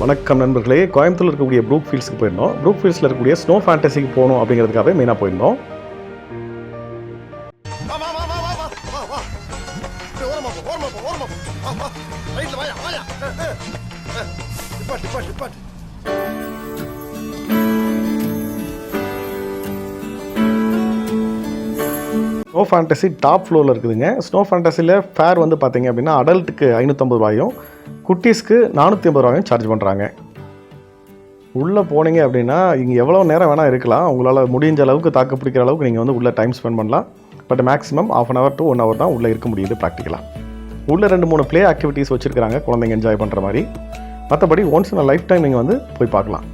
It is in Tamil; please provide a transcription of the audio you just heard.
வணக்கம் நண்பர்களே. கோயம்புத்தூரில் இருக்கக்கூடிய ப்ரூக் ஃபீல்ட்ஸ்க்கு போயிருந்தோம். ப்ரூக் ஃபீல்ட்ஸில் இருக்கக்கூடிய ஸ்னோ ஃபேண்டசிக்கு போகணும் அப்படிங்கிறதுக்காகவே மெயினாக போயிருந்தோம். ஸ்னோ ஃபேண்டசி டாப் ஃப்ளோரில் இருக்குதுங்க. ஸ்னோ ஃபேண்டசியில் ஃபேர் வந்து பார்த்தீங்க அப்படின்னா அடல்ட்டுக்கு 550 ரூபாயும் குட்டீஸ்க்கு 450 ரூபாயும் சார்ஜ் பண்ணுறாங்க. உள்ளே போனீங்க அப்படின்னா இங்கே எவ்வளோ நேரம் வேணால் இருக்கலாம். உங்களால் முடிஞ்ச அளவுக்கு தாக்கு பிடிக்கிற அளவுக்கு நீங்கள் வந்து உள்ளே டைம் ஸ்பெண்ட் பண்ணலாம். But maximum ½ hour to 1 hour தான் உள்ளே இருக்க முடியுது ப்ராக்டிக்கலாக. உள்ளே 2-3 ப்ளே ஆக்டிவிட்டீஸ் வச்சுருக்காங்க குழந்தைங்க என்ஜாய் பண்ணுற மாதிரி. மற்றபடி ஒன்ஸ் இன் லைஃப் டைம் நீங்கள் வந்து போய் பார்க்கலாம்.